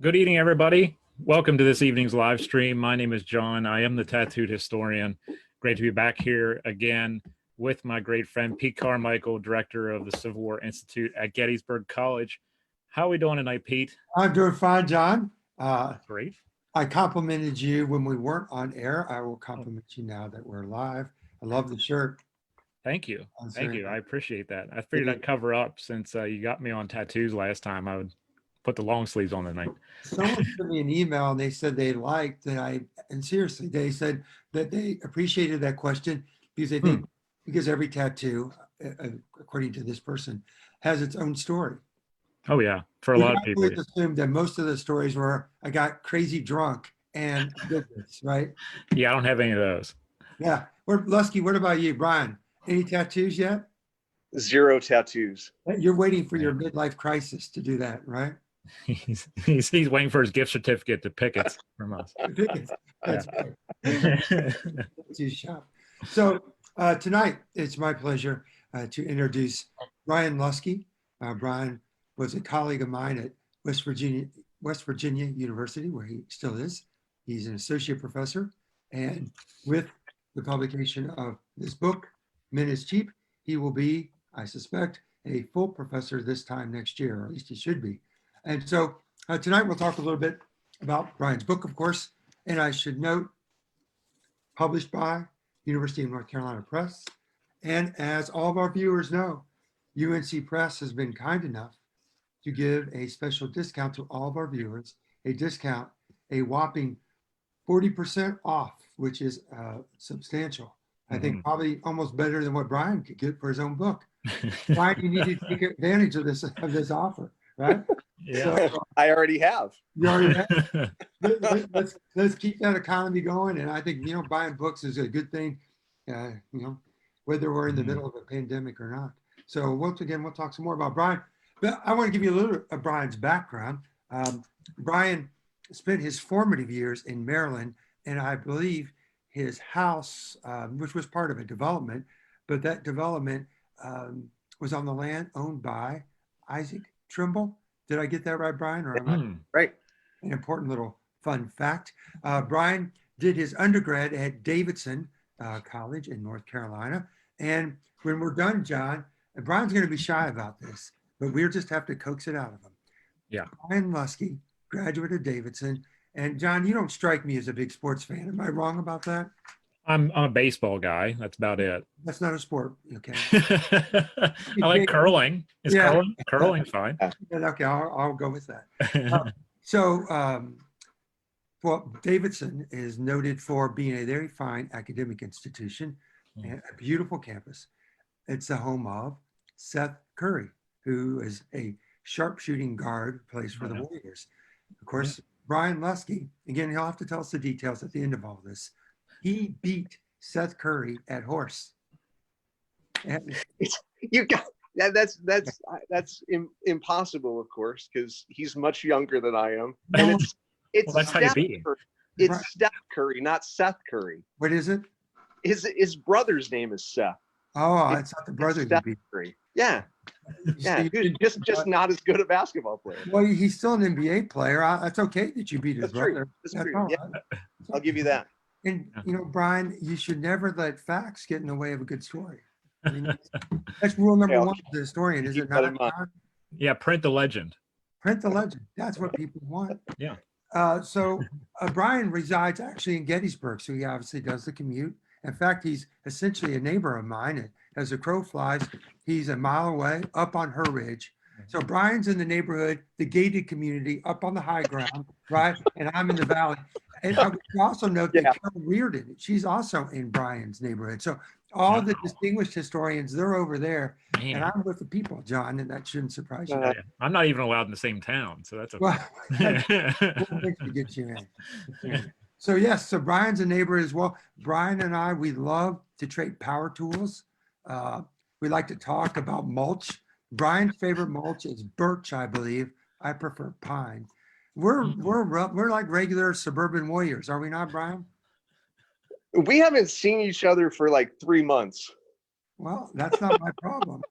Good evening, everybody. Welcome to this evening's live stream. My name is John. I am the tattooed historian. Great to be back here again with my great friend Pete Carmichael, director of the Civil War Institute at Gettysburg College. How are we doing tonight, Pete? I'm doing fine, John. Great. I complimented you when we weren't on air. I will compliment you now that we're live. I love the shirt. Thank you. Thank you. I appreciate that. I figured I'd cover up since you got me on tattoos last time. I would put the long sleeves on tonight. Someone sent me an email and they said they liked that and seriously, they said that they appreciated that question because they think because every tattoo, according to this person, has its own story. Oh yeah, for a lot of people. We assumed that most of the stories were I got crazy drunk and did this, right? Yeah, I don't have any of those. Yeah. Luskey, what about you, Brian? Any tattoos yet? Zero tattoos. You're waiting for your midlife crisis to do that, right? He's waiting for his gift certificate to Pickett's from us. That's right. So tonight, it's my pleasure to introduce Brian Luskey. Brian was a colleague of mine at West Virginia University, where he still is. He's an associate professor, and with the publication of this book, Men is Cheap, he will be, I suspect, a full professor this time next year, or at least he should be. And so tonight we'll talk a little bit about Brian's book, of course, and I should note, published by University of North Carolina Press. And as all of our viewers know, UNC Press has been kind enough to give a special discount to all of our viewers, a whopping 40% off, which is substantial. I think probably almost better than what Brian could get for his own book. Brian, you need to take advantage of this offer, right? Yeah, so, I already have. You already have. Let's keep that economy going, and I think buying books is a good thing. Whether we're in the middle of a pandemic or not. So once again, we'll talk some more about Brian. But I want to give you a little of Brian's background. Brian spent his formative years in Maryland, and I believe his house, which was part of a development, but that development was on the land owned by Isaac Trimble. Did I get that right, Brian? Or am I right? An important little fun fact. Brian did his undergrad at Davidson College in North Carolina. And when we're done, John, and Brian's going to be shy about this, but we'll just have to coax it out of him. Yeah. Brian Luskey, graduate of Davidson. And John, you don't strike me as a big sports fan. Am I wrong about that? I'm a baseball guy. That's about it. That's not a sport. Okay. I like curling. Is curling fine? Okay, I'll go with that. Well, Davidson is noted for being a very fine academic institution, and a beautiful campus. It's the home of Seth Curry, who is a sharpshooting guard, plays for the Warriors. Of course, Brian Luskey, again, he'll have to tell us the details at the end of all this. He beat Seth Curry at horse. You got that's impossible, of course, because he's much younger than I am. And it's that's how you beat him. It's right. Steph Curry, not Seth Curry. What is it? His brother's name is Seth. Oh, it's not the brother you beat. Curry. Yeah. Yeah, just not as good a basketball player. Well, he's still an NBA player. That's okay that you beat his brother. That's true. Yeah. I'll give you that. And Brian, you should never let facts get in the way of a good story. I mean, that's rule number one for the historian, is it not? Yeah, print the legend. Print the legend. That's what people want. Yeah. So Brian resides actually in Gettysburg, so he obviously does the commute. In fact, he's essentially a neighbor of mine. And as the crow flies, he's a mile away up on her ridge. So Brian's in the neighborhood, the gated community, up on the high ground, right? And I'm in the valley. And I would also note that Carol Reardon, she's also in Brian's neighborhood. So all the distinguished historians, they're over there. Man. And I'm with the people, John, and that shouldn't surprise you. I'm not even allowed in the same town, so that's okay. Well, to get you in. So yes, so Brian's a neighbor as well. Brian and I, we love to trade power tools. We like to talk about mulch. Brian's favorite mulch is birch, I believe. I prefer pine. We're like regular suburban warriors, are we not, Brian? We haven't seen each other for like 3 months. Well, that's not my problem.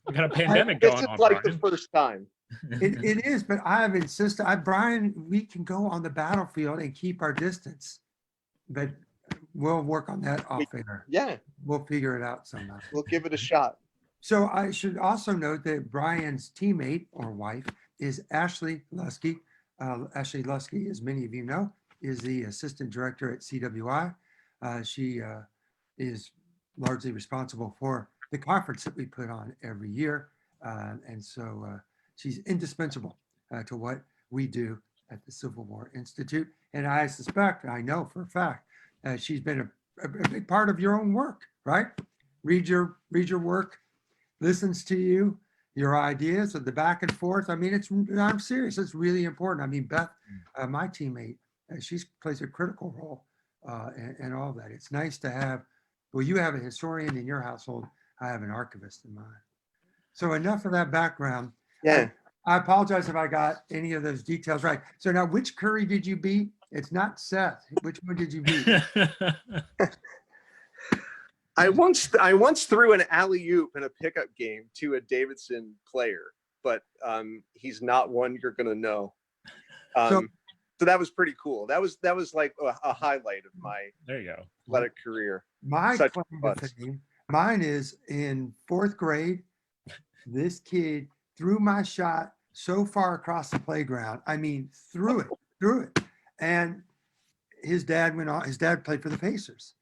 We got a pandemic going on. This is like Brian. The first time. It is, but I have insisted, Brian, we can go on the battlefield and keep our distance, but we'll work on that off air. Yeah, We'll figure it out somehow. we'll give it a shot. So I should also note that Brian's teammate or wife is Ashley Luskey. Ashley Luskey, as many of you know, is the assistant director at CWI. She is largely responsible for the conference that we put on every year. And so she's indispensable to what we do at the Civil War Institute. And I suspect, I know for a fact, she's been a big part of your own work, right? Read your work, listens to you, your ideas of the back and forth. I mean, I'm serious. It's really important. I mean, Beth, my teammate, she plays a critical role in all that. It's nice to have, well, you have a historian in your household. I have an archivist in mine. So enough of that background. Yeah. I apologize if I got any of those details right. So now, which Curry did you beat? It's not Seth. Which one did you beat? I once threw an alley-oop in a pickup game to a Davidson player, but he's not one you're gonna know. So that was pretty cool. That was like a highlight of my there you go athletic career. My claim to fame, mine is in 4th grade. This kid threw my shot so far across the playground. I mean, threw it. And his dad went on. His dad played for the Pacers.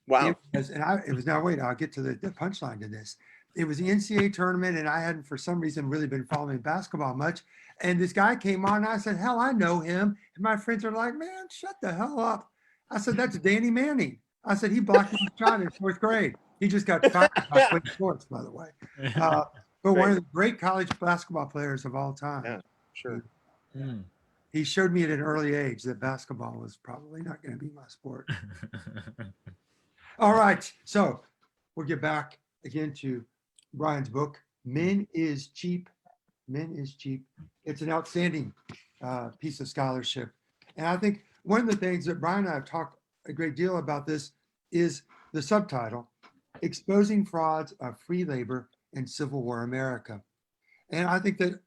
Wow. It was now, wait, I'll get to the punchline to this. It was the NCAA tournament, and I hadn't, for some reason, really been following basketball much. And this guy came on, and I said, hell, I know him. And my friends are like, man, shut the hell up. I said, that's Danny Manning. I said, he blocked his shot in 4th grade. He just got fired by playing sports, by the way. But one of the great college basketball players of all time. Yeah, sure. He showed me at an early age that basketball was probably not going to be my sport. All right, so we'll get back again to Brian's book, Men is Cheap. Men is Cheap. It's an outstanding piece of scholarship. And I think one of the things that Brian and I have talked a great deal about this is the subtitle, Exposing Frauds of Free Labor in Civil War America. And I think that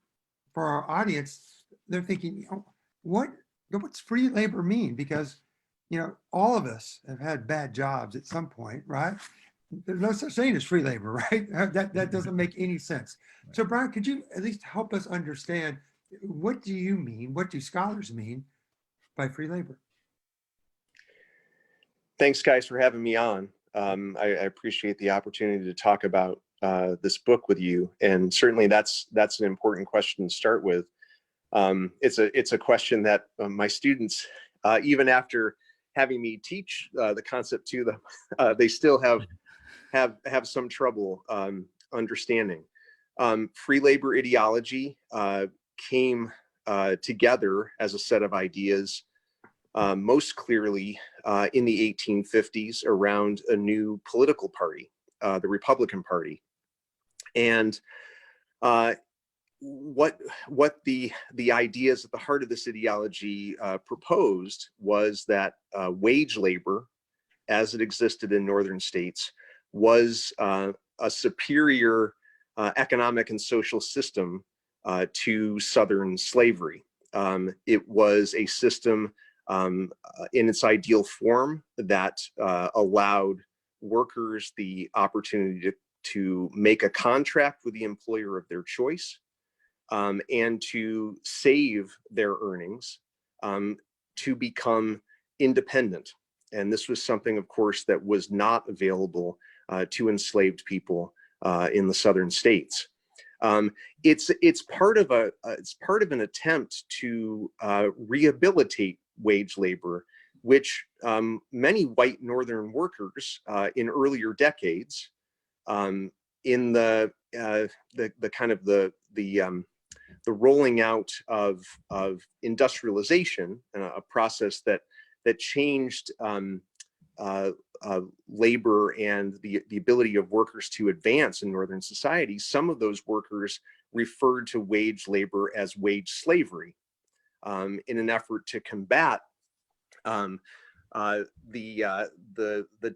for our audience, they're thinking, what's free labor mean? Because all of us have had bad jobs at some point, right? There's no such thing as free labor, right? That doesn't make any sense. So Brian, could you at least help us understand, what do you mean? What do scholars mean by free labor? Thanks, guys, for having me on. I appreciate the opportunity to talk about this book with you. And certainly that's an important question to start with. It's a question that my students, even after having me teach the concept to them, they still have some trouble understanding. Free labor ideology came together as a set of ideas most clearly in the 1850s around a new political party, the Republican Party. And what the ideas at the heart of this ideology proposed was that wage labor, as it existed in northern states, was a superior economic and social system to southern slavery. It was a system in its ideal form that allowed workers the opportunity to make a contract with the employer of their choice, and to save their earnings to become independent. And this was something, of course, that was not available to enslaved people in the southern states. It's part of an attempt to rehabilitate wage labor, which many white northern workers in earlier decades, in the kind of the rolling out of industrialization, a process that changed labor and the ability of workers to advance in northern society. Some of those workers referred to wage labor as wage slavery in an effort to combat the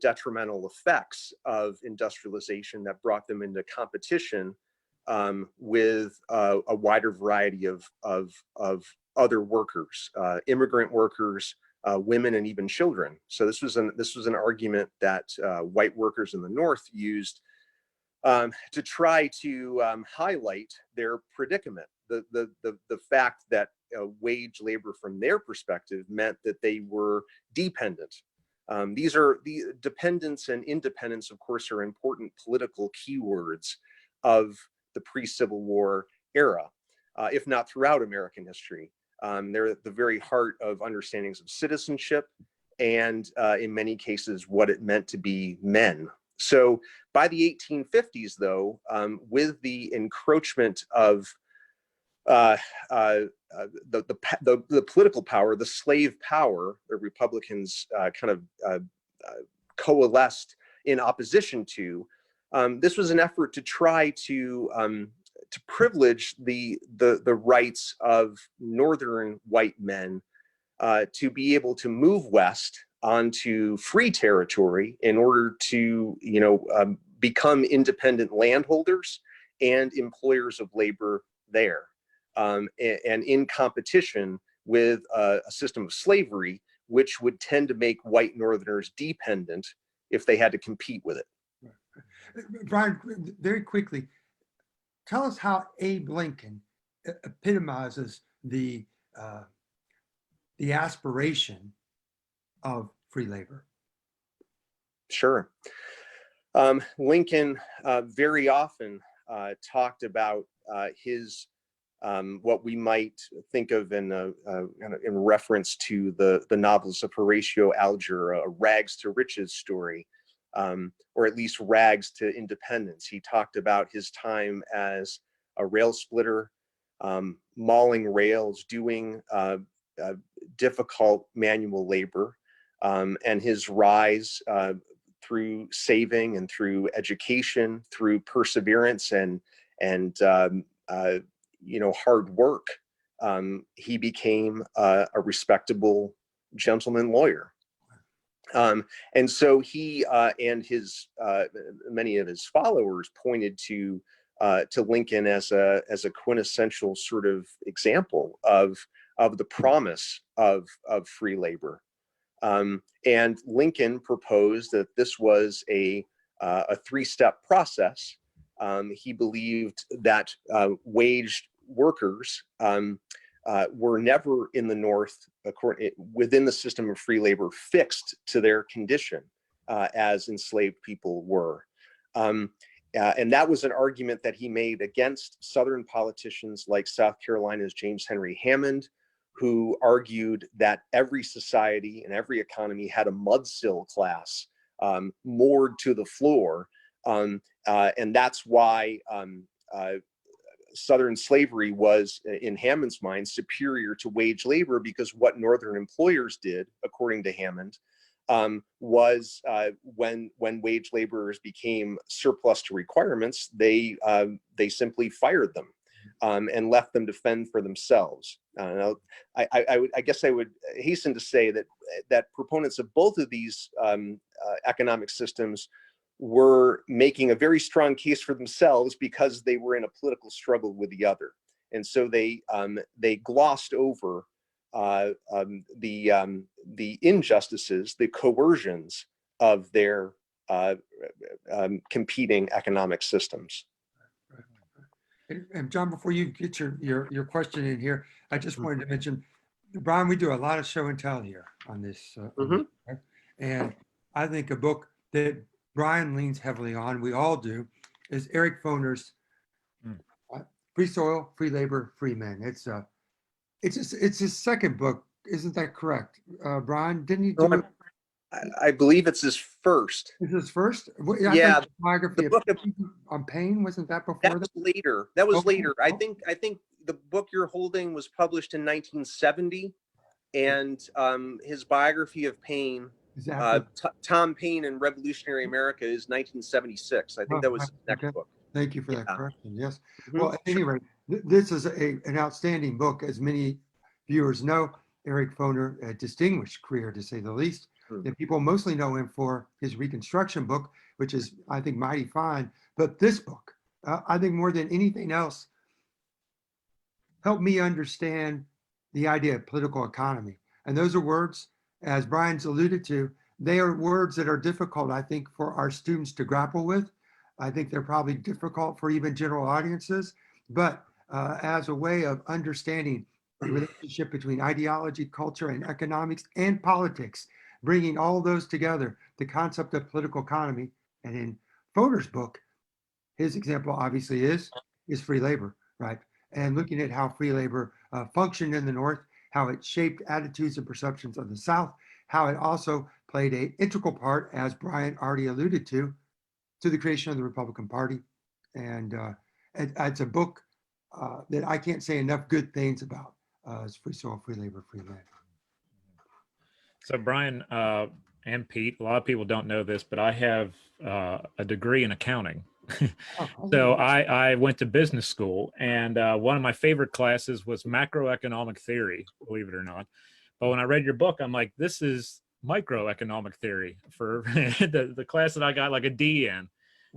detrimental effects of industrialization that brought them into competition with a wider variety of other workers, immigrant workers, women, and even children. So this was an argument that white workers in the North used to try to highlight their predicament. The fact that wage labor from their perspective meant that they were dependent. These are the dependence and independence, of course, are important political keywords of the pre-Civil War era, if not throughout American history. They're at the very heart of understandings of citizenship and in many cases what it meant to be men. So by the 1850s, though, with the encroachment of the political power, the slave power, the Republicans kind of coalesced in opposition to, this was an effort to try to privilege the rights of Northern white men to be able to move west onto free territory in order to, become independent landholders and employers of labor there, and in competition with a system of slavery, which would tend to make white Northerners dependent if they had to compete with it. Brian, very quickly, tell us how Abe Lincoln epitomizes the aspiration of free labor. Sure. Lincoln very often talked about his what we might think of in reference to the novels of Horatio Alger, a rags to riches story, or at least rags to independence. He talked about his time as a rail splitter, mauling rails, doing difficult manual labor, and his rise through saving and through education, through perseverance and hard work. He became a respectable gentleman lawyer. And so he and his many of his followers pointed to Lincoln as a quintessential sort of example of the promise of free labor. And Lincoln proposed that this was a three-step process. He believed that wage workers were never in the North, within the system of free labor, fixed to their condition as enslaved people were. And that was an argument that he made against Southern politicians like South Carolina's James Henry Hammond, who argued that every society and every economy had a mudsill class moored to the floor. And that's why Southern slavery was, in Hammond's mind, superior to wage labor, because what Northern employers did, according to Hammond, was when wage laborers became surplus to requirements, they simply fired them and left them to fend for themselves. I guess I would hasten to say that proponents of both of these economic systems were making a very strong case for themselves because they were in a political struggle with the other, and so they glossed over the injustices, the coercions of their competing economic systems. And John, before you get your question in here, I just wanted to mention, Brian, we do a lot of show and tell here on this, and I think a book that Brian leans heavily on, we all do, is Eric Foner's Free Soil, Free Labor, Free Men. It's his second book, isn't that correct, Brian? Didn't you do it? I believe it's his first. Is his first? Yeah, the biography book on Pain, wasn't that before that? Was later. That was Okay. later. I think the book you're holding was published in 1970, and his biography of Paine, Tom Paine and Revolutionary America, is 1976. I think that was his next book. Thank you for that correction. Yes. Well, at any rate, this is an outstanding book. As many viewers know, Eric Foner, a distinguished career to say the least. And people mostly know him for his Reconstruction book, which is, I think, mighty fine. But this book I think more than anything else, helped me understand the idea of political economy. And those are words, as Brian's alluded to, they are words that are difficult, I think, for our students to grapple with. I think they're probably difficult for even general audiences, but as a way of understanding the relationship between ideology, culture, and economics and politics, bringing all those together, the concept of political economy. And in Foner's book, his example obviously is free labor, right? And looking at how free labor functioned in the North, how it shaped attitudes and perceptions of the South, how it also played an integral part, as Brian already alluded to the creation of the Republican Party. And it's a book that I can't say enough good things about. It's Free Soil, Free Labor, Free Land. So Brian and Pete, a lot of people don't know this, but I have a degree in accounting. So I went to business school, and one of my favorite classes was macroeconomic theory, believe it or not. But when I read your book, I'm like, this is microeconomic theory for the class that I got like a D in.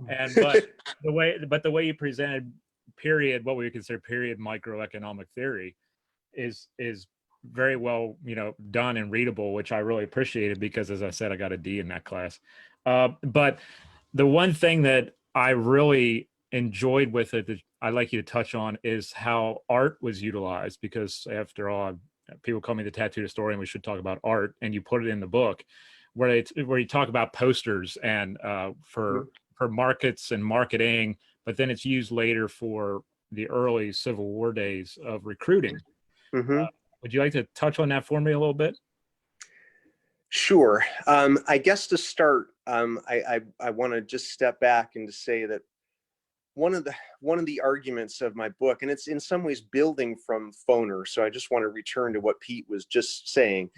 And but the way you presented period, what we would consider period microeconomic theory is very well, done and readable, which I really appreciated because, as I said, I got a D in that class. But the one thing that I really enjoyed with it that I'd like you to touch on is how art was utilized, because after all, people call me the tattooed historian. We should talk about art, and you put it in the book where you talk about posters and for markets and marketing, but then it's used later for the early Civil War days of recruiting. Mm-hmm. Would you like to touch on that for me a little bit? Sure. I guess to start, I want to just step back and to say that one of the arguments of my book, and it's in some ways building from Foner, so I just want to return to what Pete was just saying.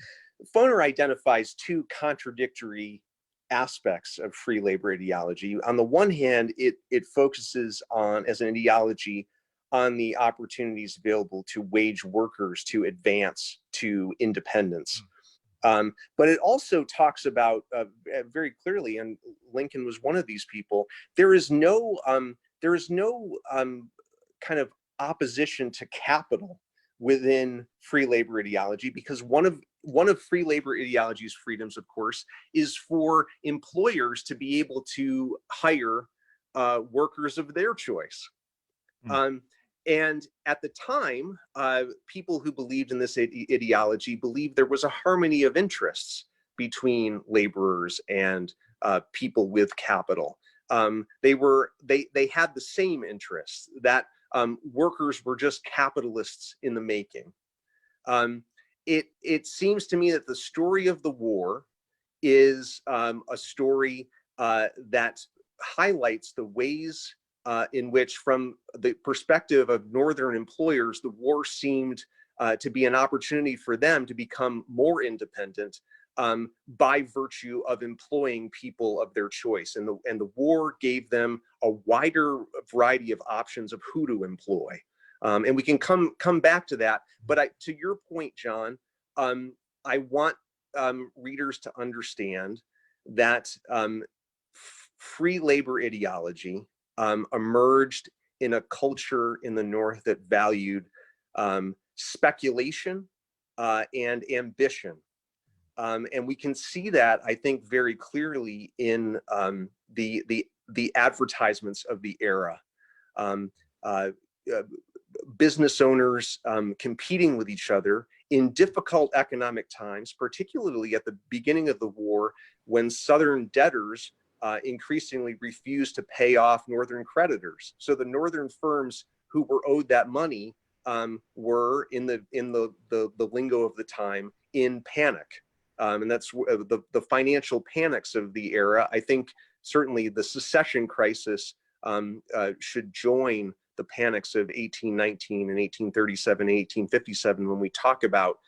Foner identifies two contradictory aspects of free labor ideology. On the one hand, it focuses on, as an ideology, on the opportunities available to wage workers to advance to independence. But it also talks about very clearly, and Lincoln was one of these people, there is no kind of opposition to capital within free labor ideology, because one of free labor ideology's freedoms, of course, is for employers to be able to hire workers of their choice. And at the time, people who believed in this ideology believed there was a harmony of interests between laborers and people with capital. They had the same interests, that workers were just capitalists in the making. It seems to me that the story of the war is a story that highlights the ways in which, from the perspective of Northern employers, the war seemed to be an opportunity for them to become more independent by virtue of employing people of their choice. And the war gave them a wider variety of options of who to employ. And we can come back to that. But to your point, John, I want readers to understand that free labor ideology emerged in a culture in the North that valued speculation and ambition. And we can see that, I think, very clearly in the advertisements of the era. Business owners competing with each other in difficult economic times, particularly at the beginning of the war, when Southern debtors increasingly refused to pay off Northern creditors. So the Northern firms who were owed that money were, in the lingo of the time, in panic. And that's the financial panics of the era. I think certainly the secession crisis should join the panics of 1819 and 1837 and 1857 when we talk about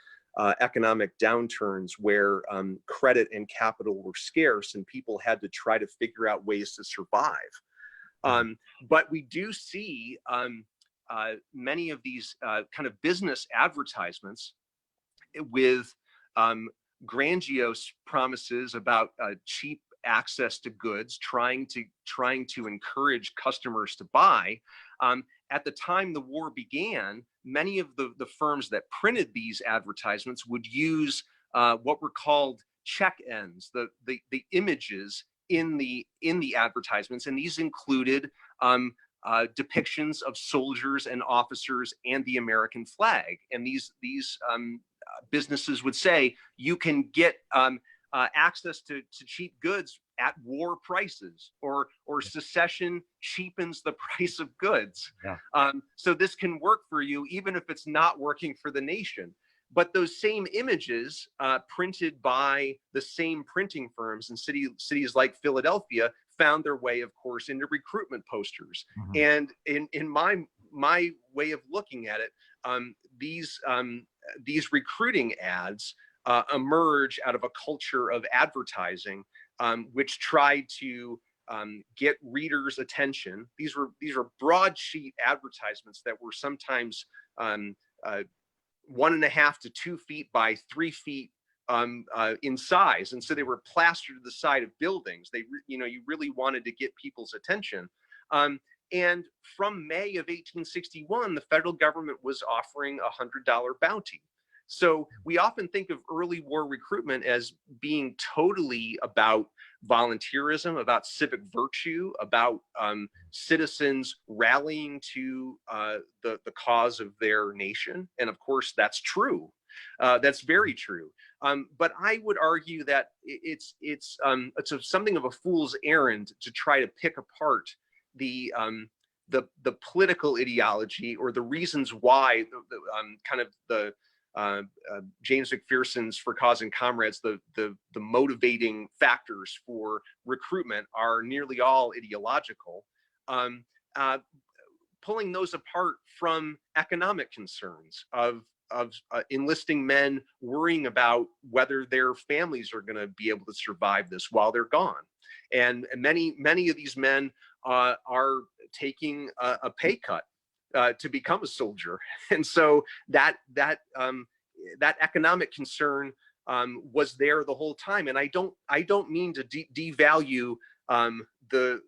economic downturns where credit and capital were scarce and people had to try to figure out ways to survive. But we do see many of these kind of business advertisements with grandiose promises about cheap access to goods, trying to encourage customers to buy. At the time the war began, many of the firms that printed these advertisements would use what were called check ends, the images in the advertisements, and these included depictions of soldiers and officers and the American flag. And these businesses would say, you can get access to cheap goods at war prices, or secession cheapens the price of goods. Yeah. So this can work for you, even if it's not working for the nation. But those same images printed by the same printing firms in cities like Philadelphia found their way, of course, into recruitment posters. And in my way of looking at it, these recruiting ads emerge out of a culture of advertising, which tried to get readers' attention. These were broadsheet advertisements that were sometimes 1.5 to 2 feet by 3 feet in size, and so they were plastered to the side of buildings. You really wanted to get people's attention. And from May of 1861, the federal government was offering a $100 bounty. So we often think of early war recruitment as being totally about volunteerism, about civic virtue, about citizens rallying to the cause of their nation. And of course, that's true. That's very true. But I would argue that it's something of a fool's errand to try to pick apart the political ideology or the reasons why James McPherson's For Cause and Comrades, the motivating factors for recruitment are nearly all ideological, pulling those apart from economic concerns of enlisting men worrying about whether their families are going to be able to survive this while they're gone. And many of these men are taking a pay cut to become a soldier, and so that economic concern was there the whole time. And I don't mean to devalue the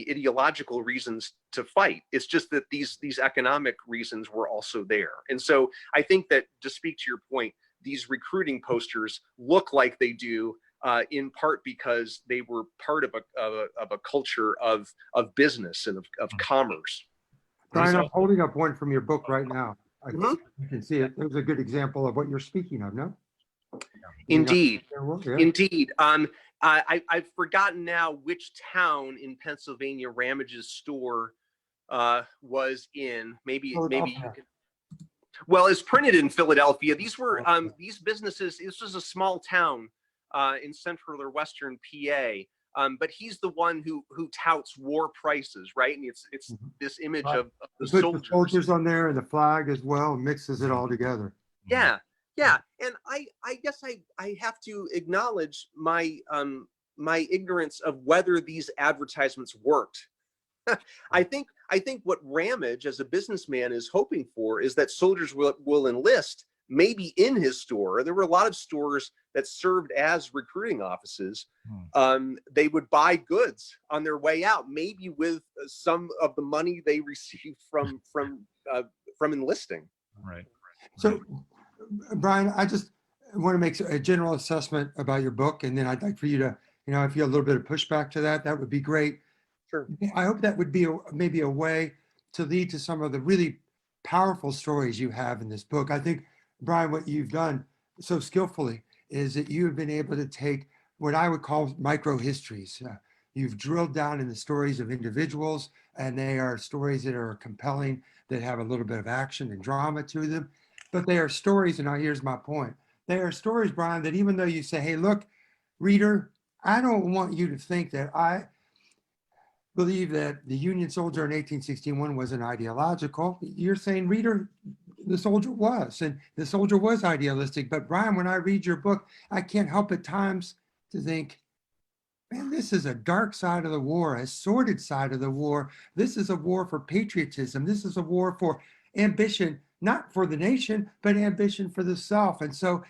ideological reasons to fight. It's just that these economic reasons were also there. And so I think that, to speak to your point, these recruiting posters look like they do in part because they were part of a culture of business and of commerce. Brian, I'm holding up one from your book right now. Mhm. You can see it. It was a good example of what you're speaking of, no? Indeed. Yeah. Indeed. I've forgotten now which town in Pennsylvania Ramage's store was in. Maybe you can. Well, it's printed in Philadelphia. These were these businesses. This was a small town in central or western PA. But he's the one who touts war prices, right? And it's this image of the soldiers on there and the flag as well, mixes it all together. Yeah. And I guess I have to acknowledge my ignorance of whether these advertisements worked. I think what Ramage as a businessman is hoping for is that soldiers will enlist maybe in his store. There were a lot of stores that served as recruiting offices. They would buy goods on their way out, maybe with some of the money they received from enlisting. Right. So, Brian, I just want to make a general assessment about your book, and then I'd like for you to, if you have a little bit of pushback to that, that would be great. Sure. I hope that would be maybe a way to lead to some of the really powerful stories you have in this book. I think, Brian, what you've done so skillfully is that you have been able to take what I would call micro histories. You've drilled down in the stories of individuals, and they are stories that are compelling, that have a little bit of action and drama to them. But they are stories, and now here's my point. They are stories, Brian, that even though you say, hey, look, reader, I don't want you to think that I believe that the Union soldier in 1861 wasn't ideological. You're saying, reader, the soldier was, and the soldier was idealistic. But Brian, when I read your book, I can't help at times to think, man, this is a dark side of the war, a sordid side of the war. This is a war for patriotism. This is a war for ambition, not for the nation, but ambition for the self. And so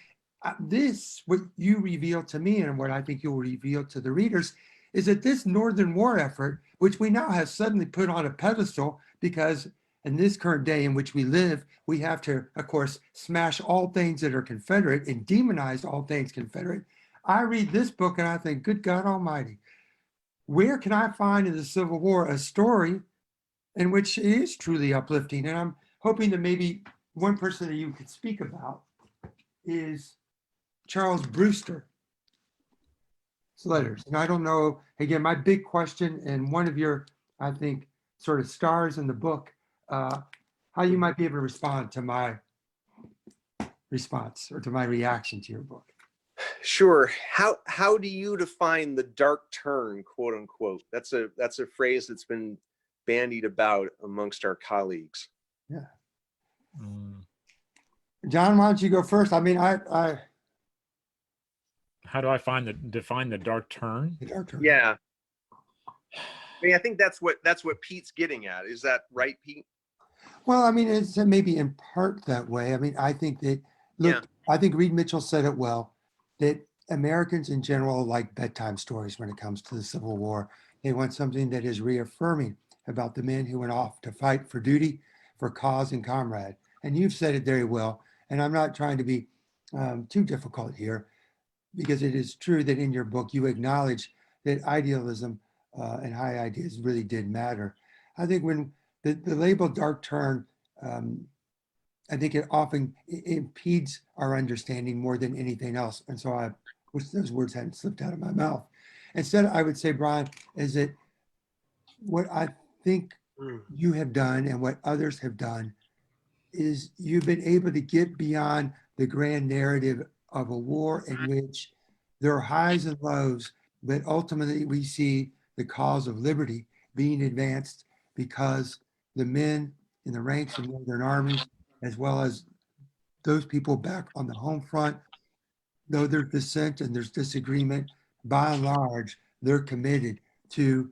what you reveal to me and what I think you'll reveal to the readers is that this Northern War effort, which we now have suddenly put on a pedestal because in this current day in which we live, we have to, of course, smash all things that are Confederate and demonize all things Confederate. I read this book and I think, good God Almighty, where can I find in the Civil War a story in which it is truly uplifting? And I'm hoping that maybe one person that you could speak about is Charles Brewster's letters. And I don't know, again, my big question and one of your, I think, sort of stars in the book, how you might be able to respond to my response or to my reaction to your book. Sure. How do you define the dark turn, quote unquote? That's a phrase that's been bandied about amongst our colleagues. Yeah. John, why don't you go first? I mean, I How do I define the dark turn? the dark turn. Yeah. I mean, I think that's what Pete's getting at. Is that right, Pete? Well, I mean, it's maybe in part that way. I mean, I think that, look, I think Reed Mitchell said it well, that Americans in general like bedtime stories when it comes to the Civil War. They want something that is reaffirming about the men who went off to fight for duty, for cause and comrade. And you've said it very well. And I'm not trying to be too difficult here, because it is true that in your book, you acknowledge that idealism and high ideas really did matter. I think when the label dark turn, I think it often impedes our understanding more than anything else. And so I wish those words hadn't slipped out of my mouth. Instead, I would say, Brian, is that what I think you have done and what others have done is you've been able to get beyond the grand narrative of a war in which there are highs and lows, but ultimately we see the cause of liberty being advanced because the men in the ranks of Northern armies, as well as those people back on the home front, though there's dissent and there's disagreement, by and large, they're committed to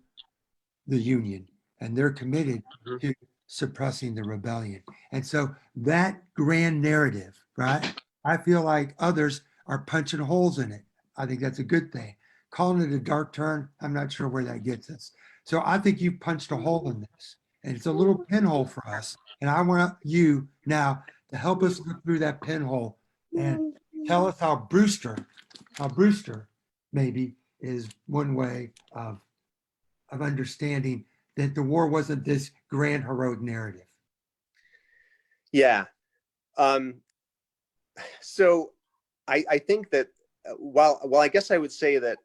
the Union and they're committed to suppressing the rebellion. And so that grand narrative, right? I feel like others are punching holes in it. I think that's a good thing. Calling it a dark turn, I'm not sure where that gets us. So I think you've punched a hole in this, and it's a little pinhole for us. And I want you now to help us look through that pinhole and tell us how Brewster maybe is one way of understanding that the war wasn't this grand heroic narrative. Yeah. So I think that while I guess I would say that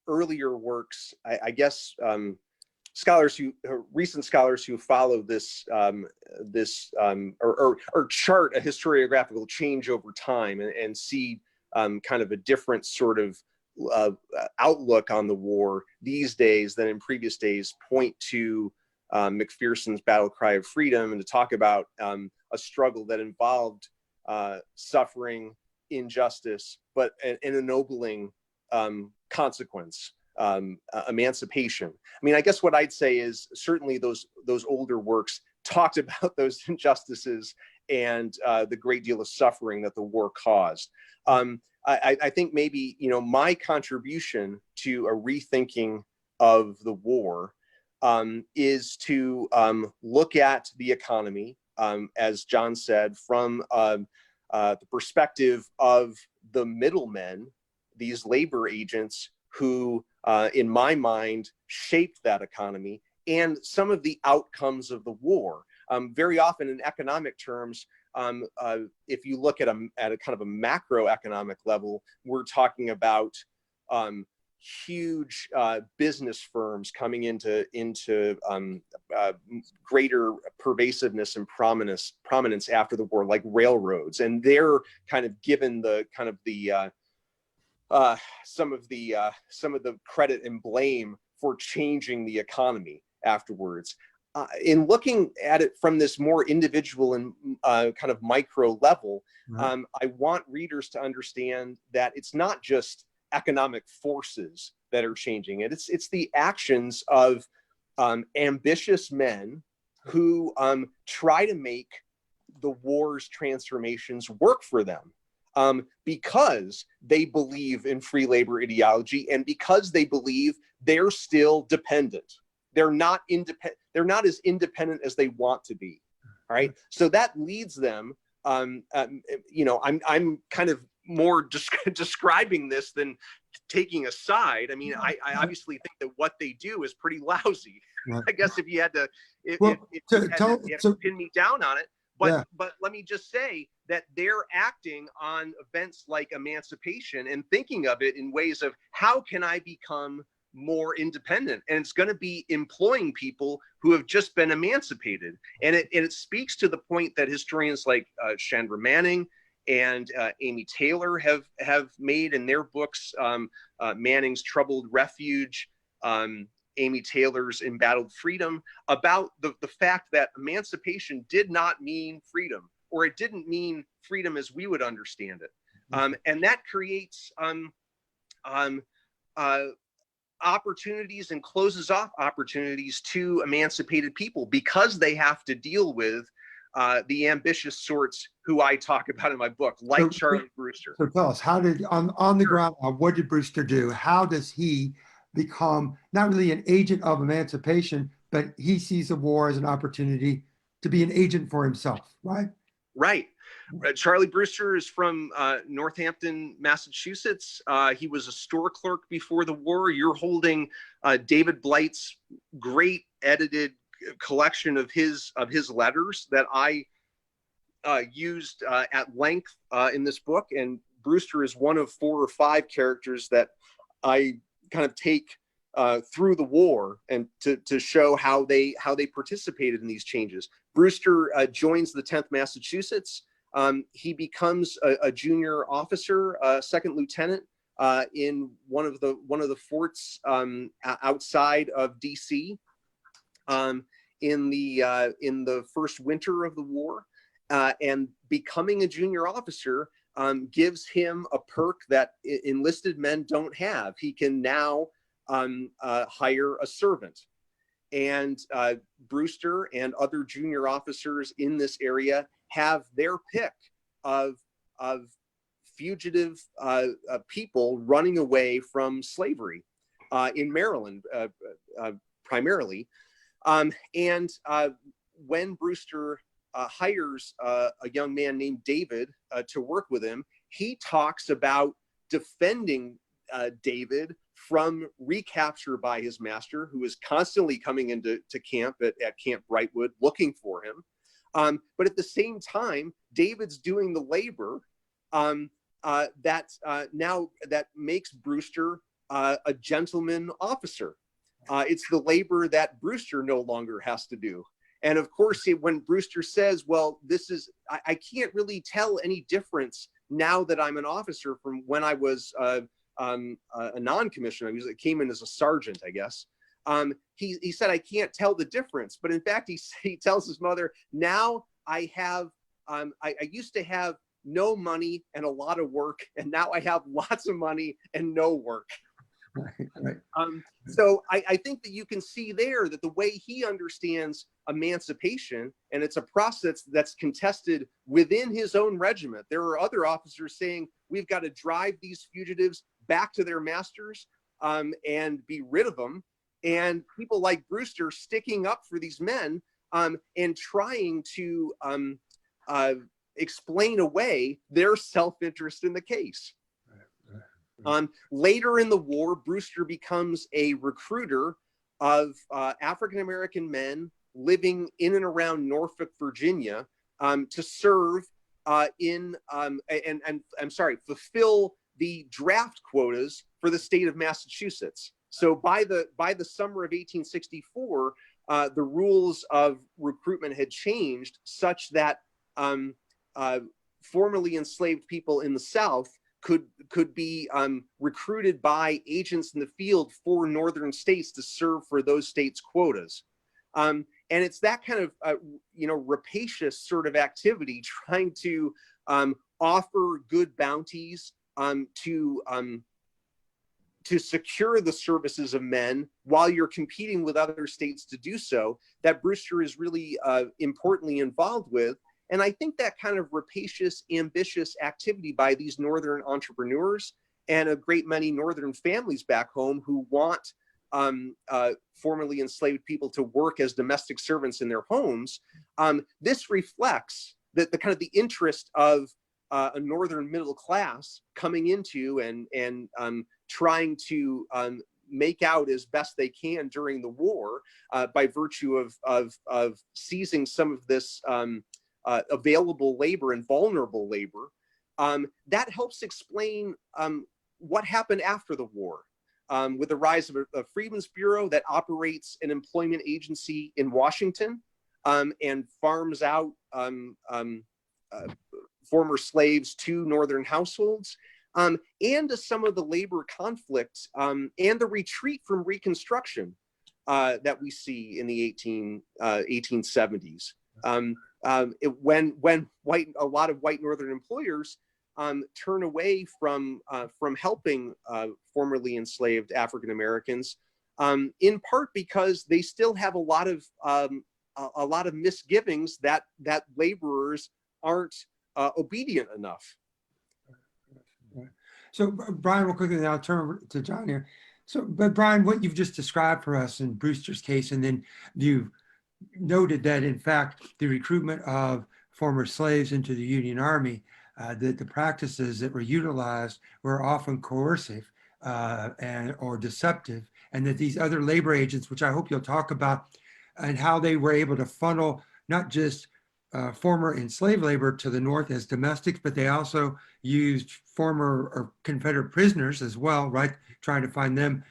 earlier works, I guess recent scholars who follow this or chart a historiographical change over time and see kind of a different sort of outlook on the war these days than in previous days point to McPherson's battle cry of freedom and to talk about a struggle that involved suffering, injustice, but an ennobling consequence, emancipation. I mean, I guess what I'd say is certainly those older works talked about those injustices and the great deal of suffering that the war caused. I think maybe, my contribution to a rethinking of the war is to look at the economy, as John said, from the perspective of the middlemen, these labor agents who, in my mind, shaped that economy and some of the outcomes of the war. Very often in economic terms, if you look at a kind of a macroeconomic level, we're talking about huge business firms coming into greater pervasive prominence after the war, like railroads, and they're kind of given the kind of the some of the credit and blame for changing the economy afterwards. In looking at it from this more individual and kind of micro level, right. I want readers to understand that it's not just economic forces that are changing it. It's the actions of ambitious men who try to make the war's transformations work for them. because they believe in free labor ideology and because they believe they're still dependent. They're not independent. They're not as independent as they want to be. All right. So that leads them. I'm kind of more describing this than taking a side. I mean, I obviously think that what they do is pretty lousy. Right. I guess if you had to, if you had to pin me down on it. But let me just say that they're acting on events like emancipation and thinking of it in ways of how can I become more independent, and it's going to be employing people who have just been emancipated. And it speaks to the point that historians like Chandra Manning and Amy Taylor have made in their books, Manning's Troubled Refuge, Amy Taylor's Embattled Freedom, about the fact that emancipation did not mean freedom, or it didn't mean freedom as we would understand it. And that creates opportunities and closes off opportunities to emancipated people because they have to deal with the ambitious sorts who I talk about in my book, like Charlie Brewster. So tell us, how did, on the ground, what did Brewster do? How does he become not really an agent of emancipation, but he sees the war as an opportunity to be an agent for himself, right? Right. Charlie Brewster is from Northampton, Massachusetts. He was a store clerk before the war. You're holding David Blight's great edited collection of his letters that I used at length in this book. And Brewster is one of 4 or 5 characters that I kind of take through the war and to show how they participated in these changes. Brewster joins the 10th Massachusetts. He becomes a junior officer, second lieutenant in one of the forts outside of DC in the first winter of the war, and becoming a junior officer gives him a perk that enlisted men don't have. He can now hire a servant. And Brewster and other junior officers in this area have their pick of fugitive people running away from slavery in Maryland, primarily. And when Brewster hires a young man named David to work with him, he talks about defending David from recapture by his master, who is constantly coming into camp at Camp Brightwood looking for him. But at the same time, David's doing the labor that makes Brewster a gentleman officer. It's the labor that Brewster no longer has to do. And of course, when Brewster says, well, I can't really tell any difference now that I'm an officer from when I was a non-commissioned. I came in as a sergeant, I guess. He said, I can't tell the difference. But in fact, he tells his mother, now I have, I used to have no money and a lot of work, and now I have lots of money and no work. Right. So I think that you can see there that the way he understands emancipation, and it's a process that's contested within his own regiment. There are other officers saying, we've got to drive these fugitives back to their masters and be rid of them. And people like Brewster sticking up for these men and trying to explain away their self-interest in the case. Later in the war, Brewster becomes a recruiter of African-American men living in and around Norfolk, Virginia, to serve fulfill the draft quotas for the state of Massachusetts. So by the summer of 1864, the rules of recruitment had changed such that formerly enslaved people in the South could be recruited by agents in the field for northern states to serve for those states' quotas. And it's that kind of rapacious sort of activity, trying to offer good bounties to secure the services of men while you're competing with other states to do so, that Brewster is really importantly involved with. And I think that kind of rapacious, ambitious activity by these Northern entrepreneurs and a great many Northern families back home who want formerly enslaved people to work as domestic servants in their homes, this reflects the kind of the interest of a Northern middle class coming into and trying to make out as best they can during the war by virtue of seizing some of this available labor and vulnerable labor. That helps explain what happened after the war with the rise of a Freedmen's Bureau that operates an employment agency in Washington and farms out former slaves to Northern households, and to some of the labor conflicts and the retreat from Reconstruction that we see in the 1870s. When a lot of white Northern employers turn away from helping formerly enslaved African Americans, in part because they still have a lot of misgivings that laborers aren't obedient enough. So Brian, real quickly, now I'll turn over to John here. So, but Brian, what you've just described for us in Brewster's case, and then you've noted that in fact, the recruitment of former slaves into the Union Army, that the practices that were utilized were often coercive or deceptive, and that these other labor agents, which I hope you'll talk about, and how they were able to funnel not just former enslaved labor to the North as domestics, but they also used former or Confederate prisoners as well, right? Trying to find them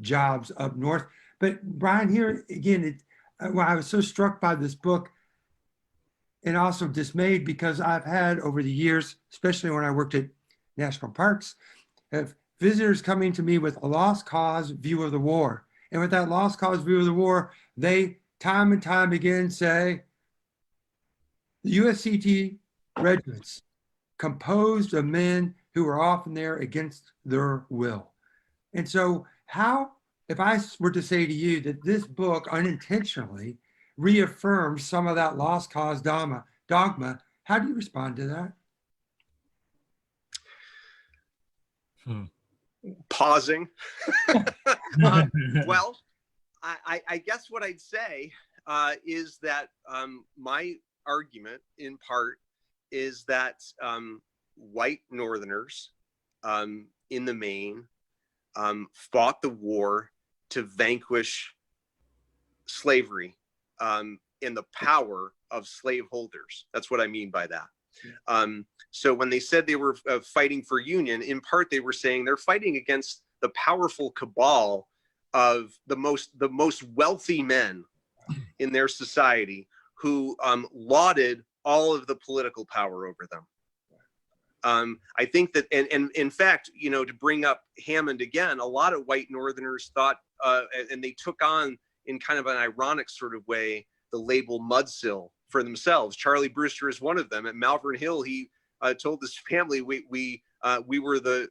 jobs up North. But Brian, here again, well, I was so struck by this book and also dismayed because I've had over the years, especially when I worked at national parks, have visitors coming to me with a lost cause view of the war. And with that lost cause view of the war, they time and time again say, the USCT regiments composed of men who were often there against their will. And so how, if I were to say to you that this book unintentionally reaffirms some of that lost cause dogma, how do you respond to that? Pausing. Well, I guess what I'd say is that my argument in part is that white Northerners in the main fought the war to vanquish slavery and the power of slaveholders. That's what I mean by that. So when they said they were fighting for union, in part they were saying they're fighting against the powerful cabal of the most wealthy men in their society who lauded all of the political power over them. I think that, and in fact, you know, to bring up Hammond again, a lot of white Northerners thought, and they took on in kind of an ironic sort of way, the label mudsill for themselves. Charlie Brewster is one of them. At Malvern Hill, he told his family, we were the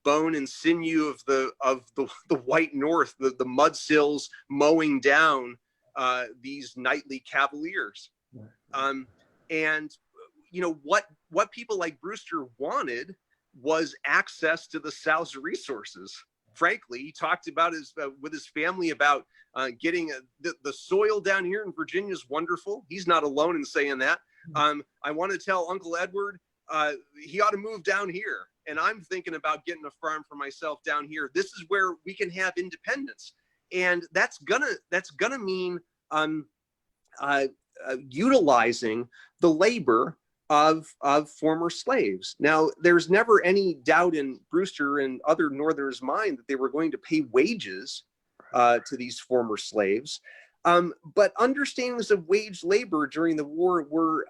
bone and sinew of the white North, the mudsills mowing down these knightly cavaliers. And you know what people like Brewster wanted was access to the South's resources. Frankly, he talked about with his family about getting the soil down here in Virginia is wonderful. He's not alone in saying that. I want to tell Uncle Edward he ought to move down here. And I'm thinking about getting a farm for myself down here. This is where we can have independence, and that's gonna mean utilizing the labor of former slaves. Now, there's never any doubt in Brewster and other Northerners' mind that they were going to pay wages to these former slaves. But understandings of wage labor during the war were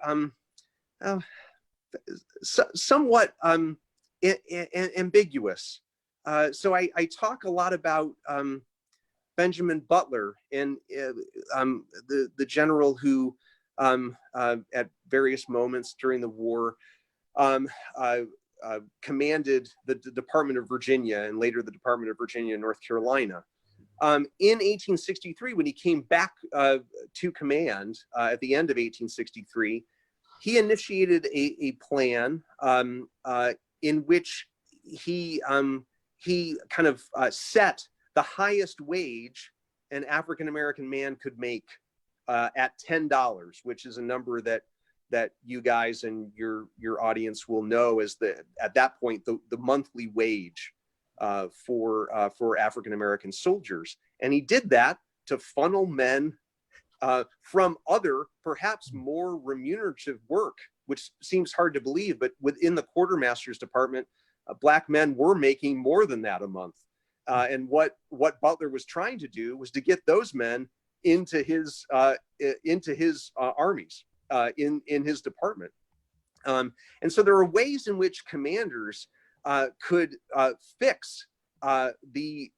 somewhat ambiguous. So I talk a lot about Benjamin Butler and the general who at various moments during the war commanded the Department of Virginia and later the Department of Virginia, North Carolina. In 1863, when he came back to command at the end of 1863, he initiated a plan in which he kind of set the highest wage an African-American man could make at $10, which is a number that you guys and your audience will know as at that point the monthly wage for African-American soldiers. And he did that to funnel men from other, perhaps more remunerative work, which seems hard to believe, but within the quartermaster's department, Black men were making more than that a month. And what Butler was trying to do was to get those men into his armies, in his department. And so there are ways in which commanders could fix the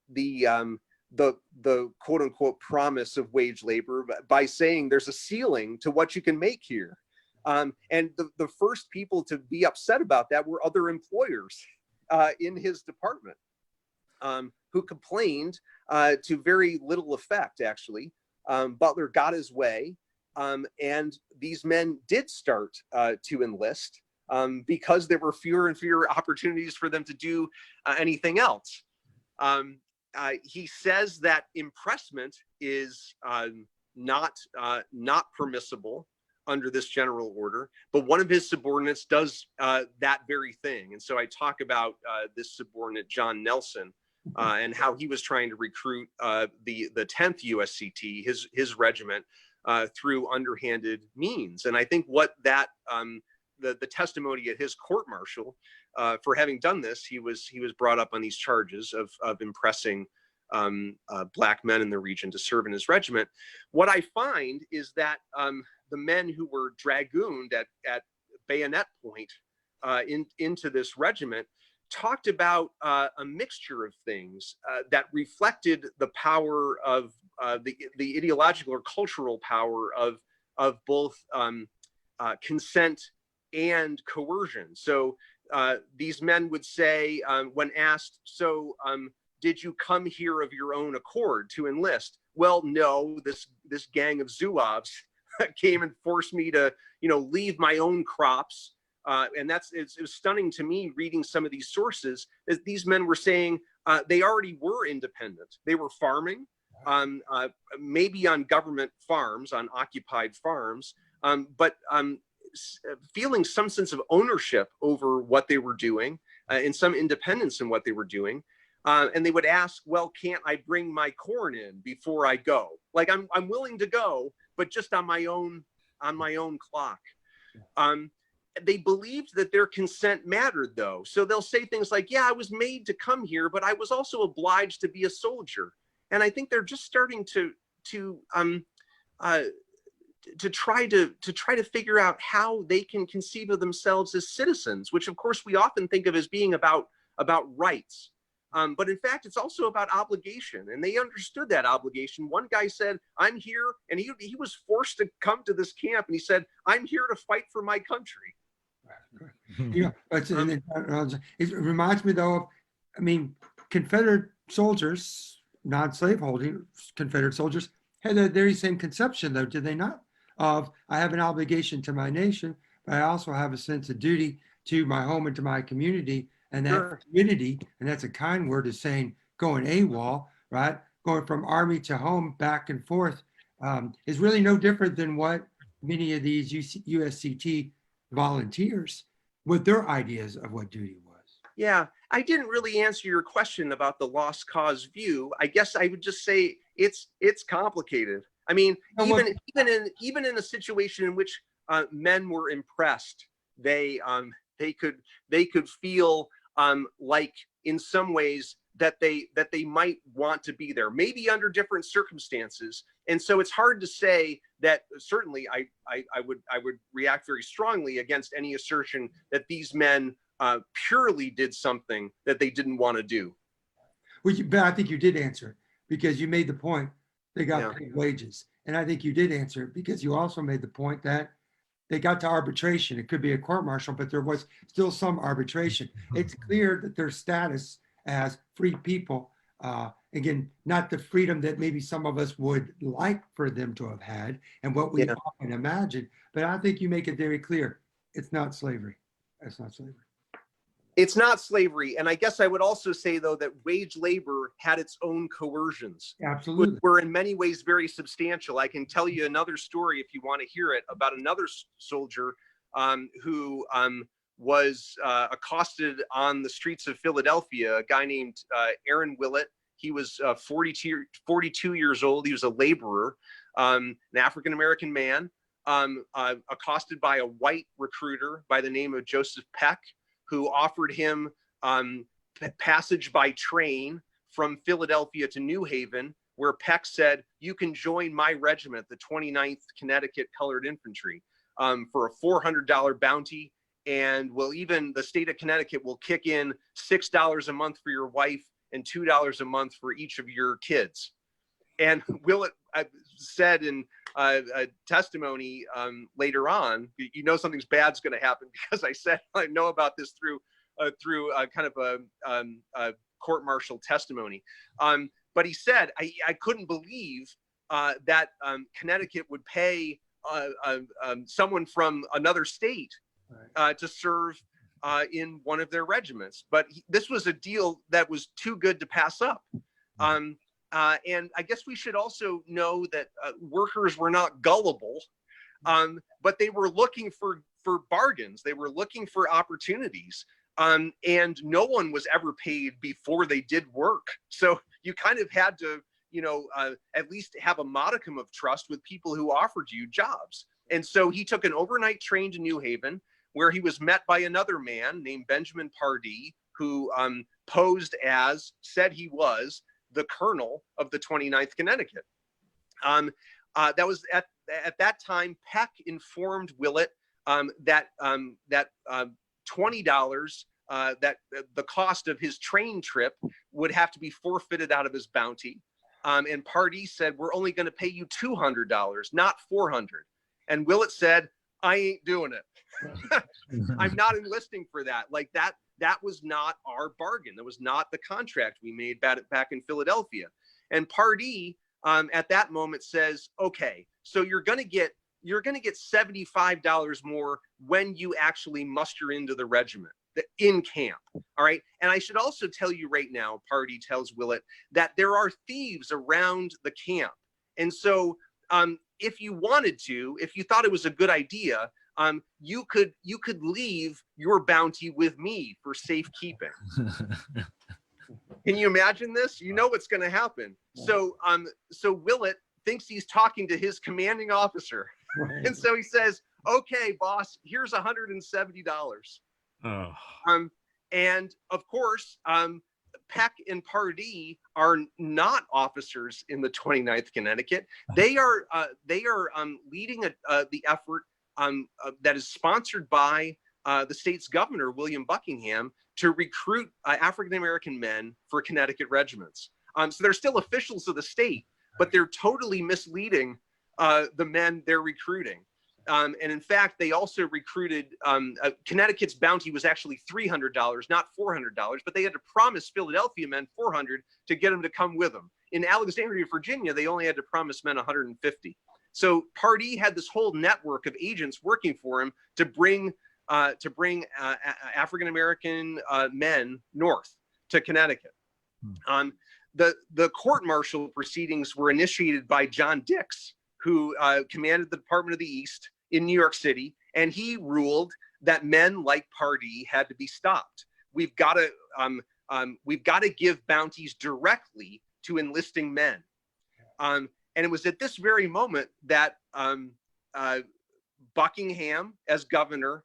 quote unquote promise of wage labor by saying there's a ceiling to what you can make here. And the first people to be upset about that were other employers in his department, who complained to very little effect, actually. Butler got his way, and these men did start to enlist because there were fewer and fewer opportunities for them to do anything else. He says that impressment is not permissible under this general order, but one of his subordinates does that very thing. And so I talk about this subordinate, John Nelson, and how he was trying to recruit the 10th USCT, his regiment, through underhanded means. And I think what that the testimony at his court-martial for having done this, he was brought up on these charges of impressing Black men in the region to serve in his regiment. What I find is that the men who were dragooned at bayonet point into this regiment talked about a mixture of things that reflected the power of the ideological or cultural power of both consent and coercion. So these men would say, when asked, so did you come here of your own accord to enlist? Well, no, this gang of Zouaves came and forced me to, leave my own crops. And it was stunning to me reading some of these sources, as these men were saying they already were independent. They were farming, maybe on government farms, on occupied farms, but feeling some sense of ownership over what they were doing and some independence in what they were doing. And they would ask, well, can't I bring my corn in before I go? Like I'm willing to go, but just on my own clock. They believed that their consent mattered, though. So they'll say things like, yeah, I was made to come here, but I was also obliged to be a soldier. And I think they're just starting to try to figure out how they can conceive of themselves as citizens, which of course we often think of as being about rights. But in fact, it's also about obligation, and they understood that obligation. One guy said, I'm here, and he was forced to come to this camp, and he said, I'm here to fight for my country. It reminds me, though, of, Confederate soldiers, non-slaveholding Confederate soldiers, had the very same conception, though, did they not? Of, I have an obligation to my nation, but I also have a sense of duty to my home and to my community. And that Sure. community, and that's a kind word, is saying going AWOL, right? Going from army to home, back and forth, is really no different than what many of these USCT volunteers, what their ideas of what duty was. Yeah, I didn't really answer your question about the lost cause view. I guess I would just say it's complicated. I mean, even in a situation in which men were impressed, they could feel like in some ways that they might want to be there, maybe under different circumstances. And so it's hard to say that. Certainly I would react very strongly against any assertion that these men purely did something that they didn't want to do. Well, but I think you did answer it, because you made the point they got paid wages. And I think you did answer it because you also made the point that they got to arbitration. It could be a court martial, but there was still some arbitration. It's clear that their status as free people again, not the freedom that maybe some of us would like for them to have had and what we Yeah. often imagine. But I think you make it very clear. It's not slavery. It's not slavery. It's not slavery. And I guess I would also say, though, that wage labor had its own coercions, which Absolutely. were in many ways very substantial. I can tell you another story if you want to hear it about another soldier who was accosted on the streets of Philadelphia, a guy named Aaron Willett. He was 42 years old. He was a laborer, an African-American man, accosted by a white recruiter by the name of Joseph Peck, who offered him passage by train from Philadelphia to New Haven, where Peck said, "You can join my regiment, the 29th Connecticut Colored Infantry, for a $400 bounty. And the state of Connecticut will kick in $6 a month for your wife and $2 a month for each of your kids." And Willett said in a testimony later on, you know something's bad's going to happen, because I know about this through kind of a court-martial testimony. But he said, I couldn't believe that Connecticut would pay someone from another state to serve in one of their regiments. But this was a deal that was too good to pass up. And I guess we should also know that workers were not gullible, but they were looking for bargains. They were looking for opportunities. And no one was ever paid before they did work. So you kind of had to, at least have a modicum of trust with people who offered you jobs. And so he took an overnight train to New Haven, where he was met by another man named Benjamin Pardee, who said he was the colonel of the 29th Connecticut. That was at that time, Peck informed Willett that $20, that the cost of his train trip would have to be forfeited out of his bounty. And Pardee said, "We're only going to pay you $200, not $400. And Willett said, "I ain't doing it. I'm not enlisting for that." Like that was not our bargain. That was not the contract we made back in Philadelphia. And Pardee at that moment says, "Okay, so you're going to get $75 more when you actually muster into the regiment in camp." All right. And I should also tell you right now, Pardee tells Willett, that there are thieves around the camp. And so if you wanted to, if you thought it was a good idea, you could leave your bounty with me for safekeeping. Can you imagine this? You know what's going to happen. So Willett thinks he's talking to his commanding officer. Right. And so he says, "Okay, boss, here's $170. Oh. And of course, Peck and Pardee are not officers in the 29th Connecticut. They are leading the effort that is sponsored by the state's governor, William Buckingham, to recruit African-American men for Connecticut regiments. So they're still officials of the state, but they're totally misleading the men they're recruiting. And in fact, they also recruited, Connecticut's bounty was actually $300, not $400, but they had to promise Philadelphia men $400 to get them to come with them. In Alexandria, Virginia, they only had to promise men $150. So Pardee had this whole network of agents working for him to bring African-American men north to Connecticut. The court-martial proceedings were initiated by John Dix, who commanded the Department of the East in New York City, and he ruled that men like Pardee had to be stopped. We've got to give bounties directly to enlisting men. And it was at this very moment that Buckingham, as governor,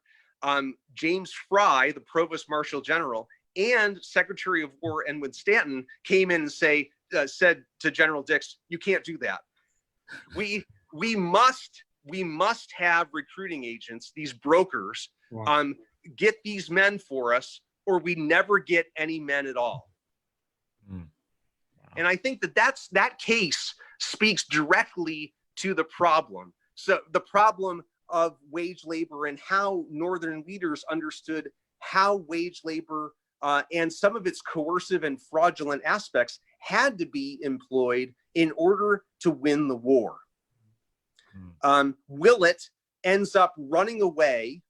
James Fry, the provost marshal general, and Secretary of War Edwin Stanton came in and said to General Dix, "You can't do that. We must have recruiting agents, these brokers, Wow. Get these men for us, or we never get any men at all." Wow. And I think that case speaks directly to the problem. So the problem of wage labor and how Northern leaders understood how wage labor and some of its coercive and fraudulent aspects had to be employed in order to win the war. Willett ends up running away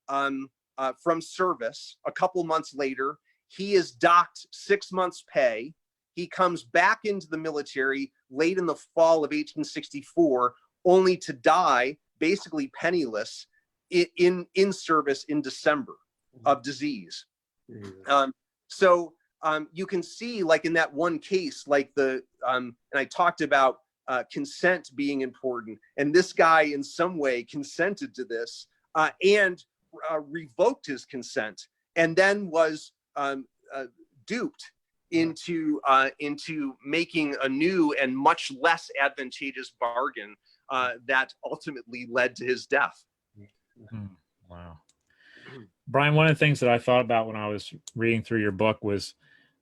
from service. A couple months later, he is docked 6 months' pay. He comes back into the military late in the fall of 1864, only to die basically penniless in service in December of disease. So you can see, like in that one case, like and I talked about consent being important, and this guy in some way consented to this and revoked his consent, and then was duped into making a new and much less advantageous bargain that ultimately led to his death. Wow. Brian, one of the things that I thought about when I was reading through your book was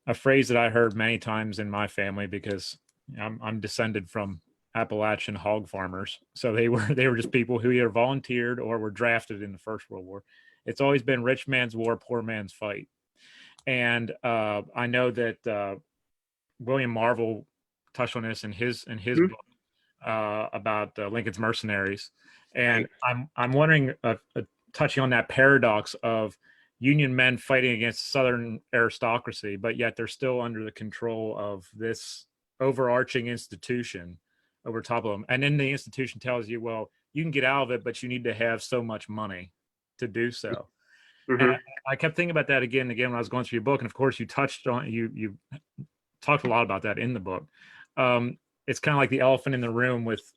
a phrase that I heard many times in my family, because I'm descended from Appalachian hog farmers. So they were just people who either volunteered or were drafted in the First World War. It's always been rich man's war, poor man's fight. And I know that William Marvel touched on this in his book about Lincoln's Mercenaries. And I'm wondering, touching on that paradox of Union men fighting against Southern aristocracy, but yet they're still under the control of this overarching institution over top of them. And then the institution tells you, well, you can get out of it, but you need to have so much money to do so. And I kept thinking about that again and again when I was going through your book. And of course, you touched on, you talked a lot about that in the book. It's kind of like the elephant in the room with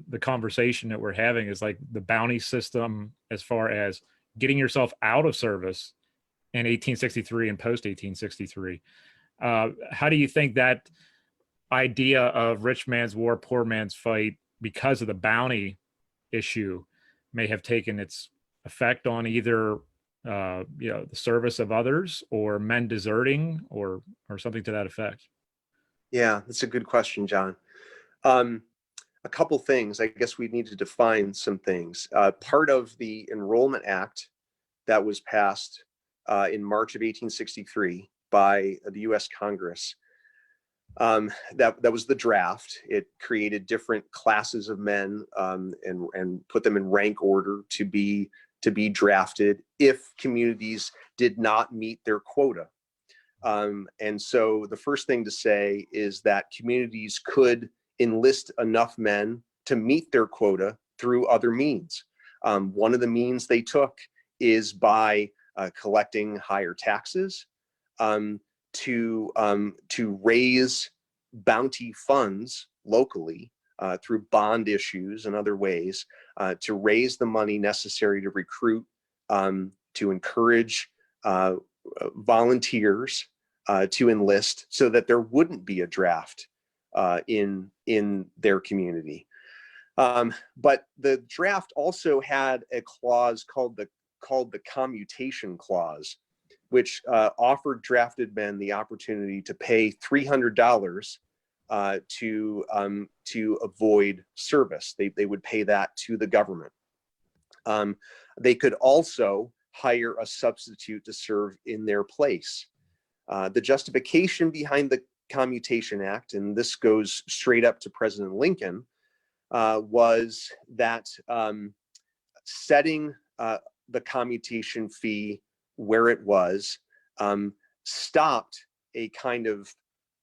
the conversation that we're having, is like the bounty system as far as getting yourself out of service in 1863 and post 1863. How do you think that idea of rich man's war, poor man's fight, because of the bounty issue, may have taken its effect on either the service of others, or men deserting, or something to that effect? Yeah, that's a good question, John. A couple things. I guess we need to define some things. Part of the Enrollment Act that was passed in March of 1863 by the U.S. Congress, that was the draft. It created different classes of men and put them in rank order to be drafted if communities did not meet their quota. And so the first thing to say is that communities could enlist enough men to meet their quota through other means. One of the means they took is by collecting higher taxes to raise bounty funds locally through bond issues and other ways to raise the money necessary to recruit, to encourage volunteers to enlist, so that there wouldn't be a draft in their community. But the draft also had a clause called the commutation clause, which offered drafted men the opportunity to pay $300 to avoid service. They would pay that to the government. They could also hire a substitute to serve in their place. The justification behind the Commutation Act, and this goes straight up to President Lincoln, was that setting the commutation fee where it was stopped a kind of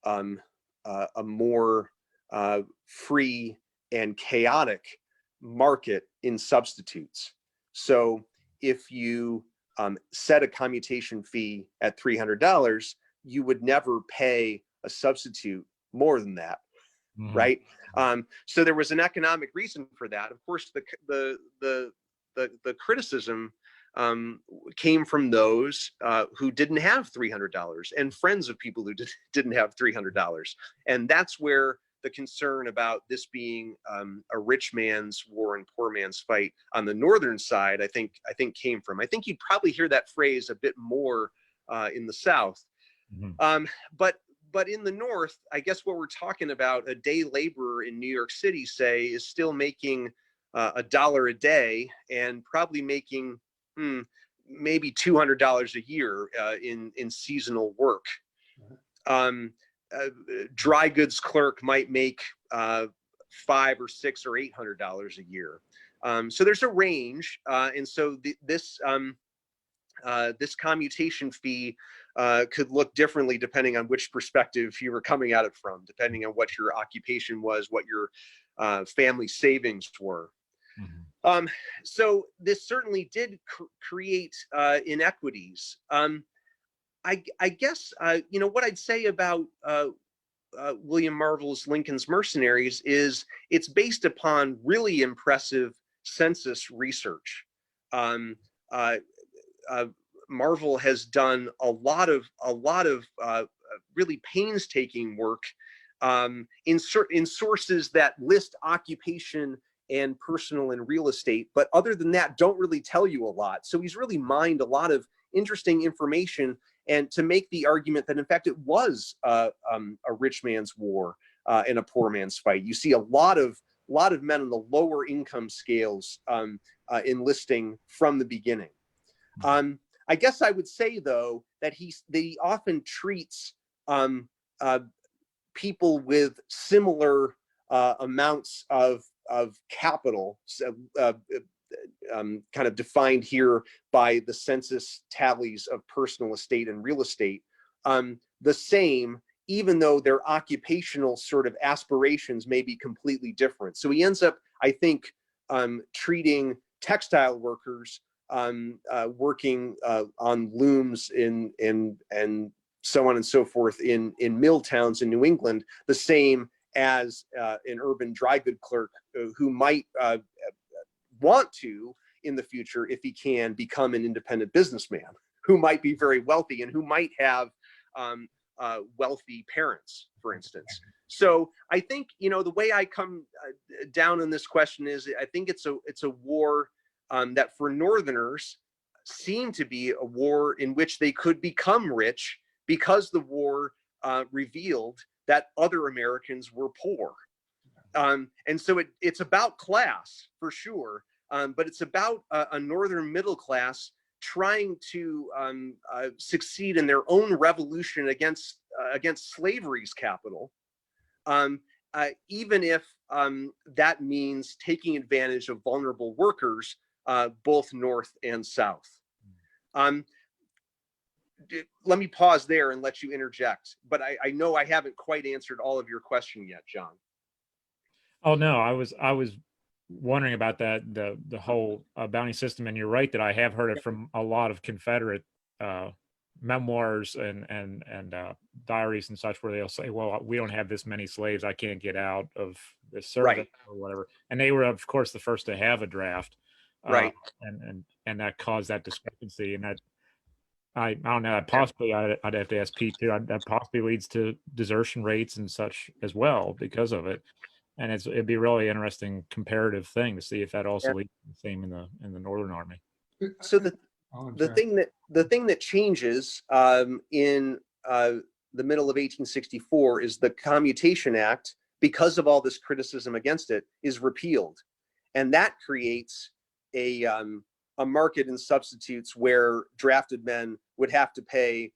a more free and chaotic market in substitutes. So if you set a commutation fee at $300, you would never pay a substitute more than that, right? So there was an economic reason for that. Of course, the criticism came from those who didn't have $300, and friends of people who didn't have $300, and that's where the concern about this being a rich man's war and poor man's fight on the northern side, I think came from. I think you'd probably hear that phrase a bit more in the South. But in the North, I guess what we're talking about, a day laborer in New York City, say, is still making $1 a day and probably making maybe $200 a year in seasonal work. dry goods clerk might make $500 or $600 or $800 a year. So there's a range, and so this commutation fee could look differently depending on which perspective you were coming at it from, depending on what your occupation was, what your family savings were. Mm-hmm. So this certainly did create inequities. I guess, what I'd say about William Marvel's Lincoln's Mercenaries is it's based upon really impressive census research. Marvel has done a lot of really painstaking work in sources that list occupation and personal and real estate, but other than that, don't really tell you a lot. So he's really mined a lot of interesting information, and to make the argument that in fact it was a rich man's war and a poor man's fight. You see a lot of men on the lower income scales enlisting from the beginning. I guess I would say though that he often treats people with similar amounts of capital, kind of defined here by the census tallies of personal estate and real estate, the same, even though their occupational sort of aspirations may be completely different. So he ends up, I think, treating textile workers working on looms and so on and so forth in mill towns in New England the same as an urban dry good clerk who might want to, in the future, if he can, become an independent businessman, who might be very wealthy and who might have wealthy parents, for instance. So I think, the way I come down on this question is, I think it's a war that for Northerners seemed to be a war in which they could become rich because the war revealed that other Americans were poor. And so it's about class for sure, but it's about a Northern middle class trying to succeed in their own revolution against slavery's capital, even if that means taking advantage of vulnerable workers, both North and South. Let me pause there and let you interject, but I know I haven't quite answered all of your question yet, John. Oh no, I was wondering about that, the whole bounty system, and you're right that I have heard it from a lot of Confederate memoirs and diaries and such, where they'll say, well, we don't have this many slaves, I can't get out of this service, right, or whatever. And they were, of course, the first to have a draft, right? And that caused that discrepancy, and that I don't know, possibly I'd have to ask Pete too, that possibly leads to desertion rates and such as well because of it. And it'd be a really interesting comparative thing to see if that also leads to the same in the Northern Army. So the thing that changes in the middle of 1864 is the Commutation Act, because of all this criticism against it, is repealed, and that creates a market in substitutes where drafted men would have to pay,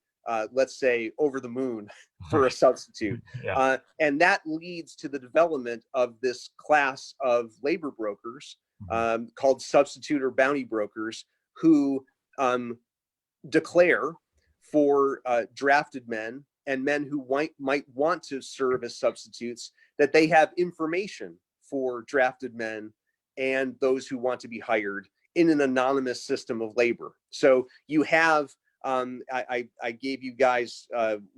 let's say, over the moon for a substitute. Yeah. And that leads to the development of this class of labor brokers called substitute or bounty brokers, who declare for drafted men and men who might want to serve as substitutes that they have information for drafted men and those who want to be hired in an anonymous system of labor. So you have, I gave you guys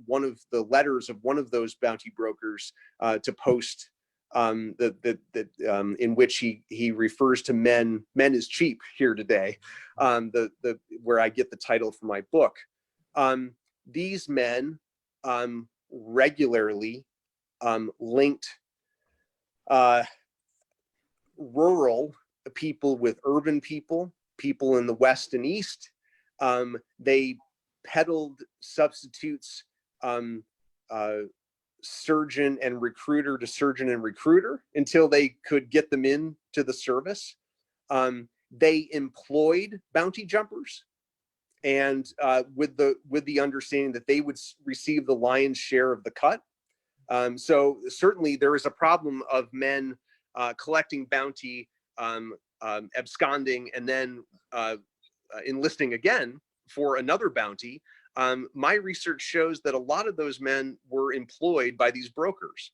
one of the letters of one of those bounty brokers to post, in which he refers to men is cheap here today, where I get the title for my book. These men regularly linked rural people with urban people in the West and East. They peddled substitutes, surgeon and recruiter to surgeon and recruiter, until they could get them into the service. They employed bounty jumpers, and with the understanding that they would receive the lion's share of the cut. So certainly there is a problem of men collecting bounty, absconding, and then enlisting again for another bounty. My research shows that a lot of those men were employed by these brokers.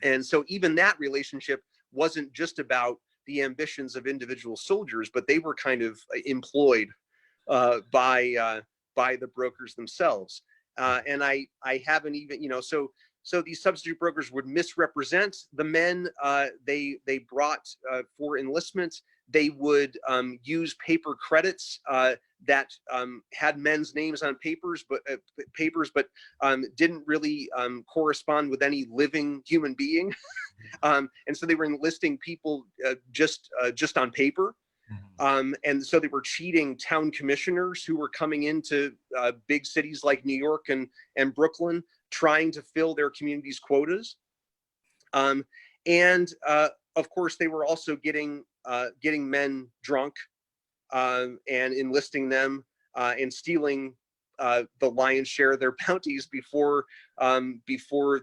And so even that relationship wasn't just about the ambitions of individual soldiers, but they were kind of employed by the brokers themselves. And I haven't even, so these substitute brokers would misrepresent the men they brought for enlistment. They would use paper credits that had men's names on papers, but didn't really correspond with any living human being. And so they were enlisting people just on paper. And so they were cheating town commissioners who were coming into big cities like New York and Brooklyn, trying to fill their community's quotas. And of course, they were also getting men drunk and enlisting them and stealing the lion's share of their bounties before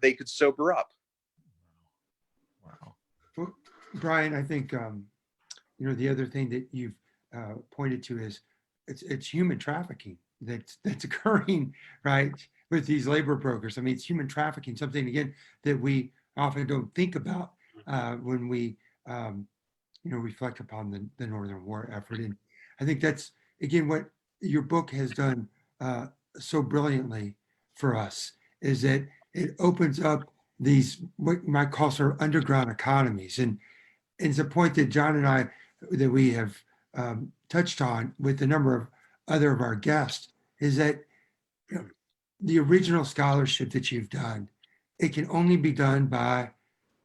they could sober up. Wow. Well, Brian, I think the other thing that you've pointed to is it's human trafficking that's occurring, right, with these labor brokers. I mean, it's human trafficking, something again that we often don't think about when we reflect upon the Northern War effort. And I think that's again what your book has done so brilliantly for us, is that it opens up these what you might call sort of underground economies. And it's a point that John and I that we have touched on with a number of other of our guests, is that the original scholarship that you've done, it can only be done by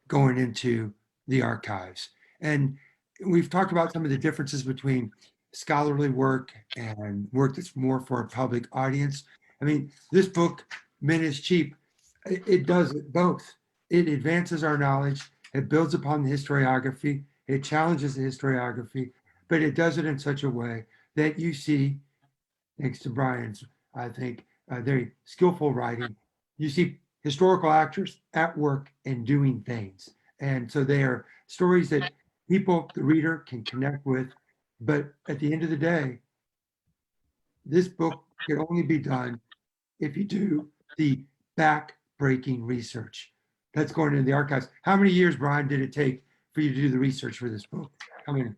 going into the archives. And we've talked about some of the differences between scholarly work and work that's more for a public audience. I mean, this book, Men is Cheap, it does both. It advances our knowledge, it builds upon the historiography, it challenges the historiography, but it does it in such a way that you see, thanks to Brian's, I think, very skillful writing, you see historical actors at work and doing things. And so they are stories that people, the reader, can connect with. But at the end of the day, this book can only be done if you do the back-breaking research that's going into the archives. How many years, Brian, did it take for you to do the research for this book? How many?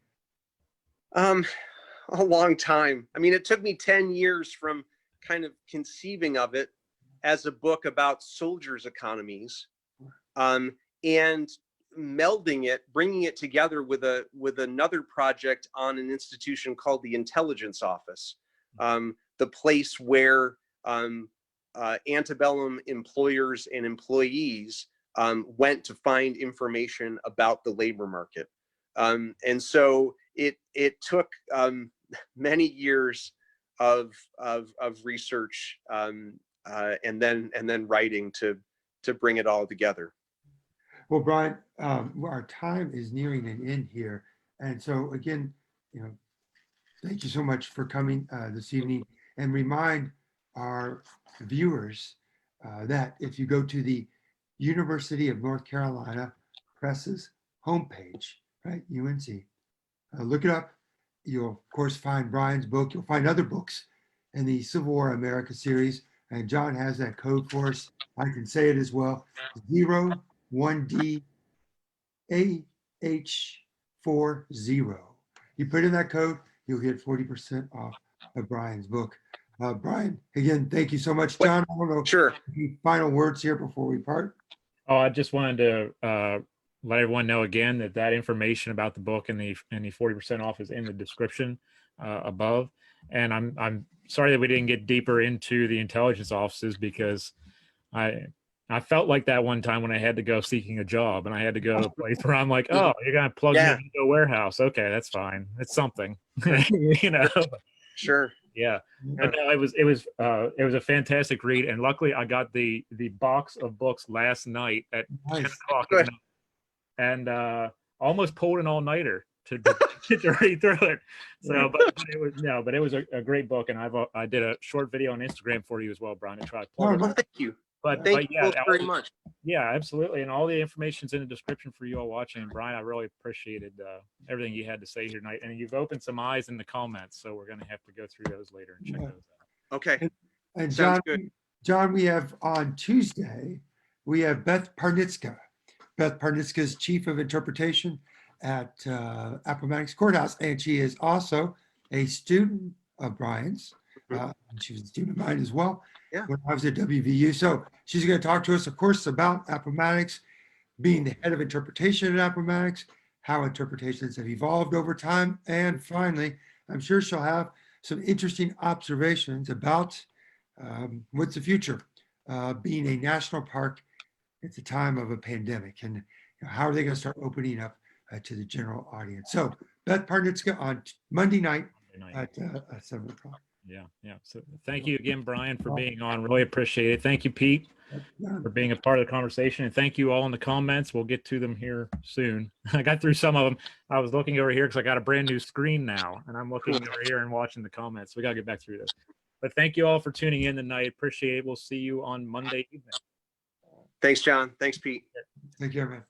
A long time. I mean, it took me 10 years from kind of conceiving of it as a book about soldiers' economies, and melding it, bringing it together with another project on an institution called the Intelligence Office, the place where antebellum employers and employees went to find information about the labor market. And so it took many years of research and then writing to bring it all together. Well, Brian, our time is nearing an end here. And so again, thank you so much for coming this evening, and remind our viewers that if you go to the University of North Carolina Press's homepage, right, UNC, look it up. You'll of course find Brian's book. You'll find other books in the Civil War America series. And John has that code for us. I can say it as well. 01D AH40. You put in that code, you'll get 40% off of Brian's book. Brian, again, thank you so much. John, I don't know. Sure. Any final words here before we part? Oh, I just wanted to let everyone know again that information about the book and the 40% off is in the description above. And I'm sorry that we didn't get deeper into the intelligence offices, because I felt like that one time when I had to go seeking a job, and I had to go to a place where I'm like, oh, you're gonna plug me into a warehouse. Okay, that's fine. It's something. Sure. Yeah. But no, it was a fantastic read, and luckily I got the box of books last night at 10 o'clock at night, and almost pulled an all-nighter to read through it. So, but it was a great book, and I did a short video on Instagram for you as well, Brian, to try to plug it. Oh, thank you. But Thank you yeah, both very much. yeah, absolutely. And all the information's in the description for you all watching. And Brian, I really appreciated everything you had to say here tonight. And you've opened some eyes in the comments, so we're going to have to go through those later and check Yeah. those out. Okay. And Sounds good. John, we have on Tuesday, we have Beth Parnitska. Beth Parnitska is Chief of Interpretation at Appomattox Courthouse, and she is also a student of Brian's. She was a student of mine as well Yeah. when I was at WVU. So she's going to talk to us, of course, about Appomattox, being the head of interpretation at Appomattox, how interpretations have evolved over time, and finally, I'm sure she'll have some interesting observations about what's the future being a national park at the time of a pandemic, and how are they going to start opening up to the general audience. So Beth Parnitska on Monday night at 7 o'clock. Yeah. So thank you again, Brian, for being on. Really appreciate it. Thank you, Pete, for being a part of the conversation. And thank you all in the comments. We'll get to them here soon. I got through some of them. I was looking over here because I got a brand new screen now, and I'm looking over here and watching the comments. We got to get back through this. But thank you all for tuning in tonight. Appreciate it. We'll see you on Monday evening. Thanks, John. Thanks, Pete. Take care, man.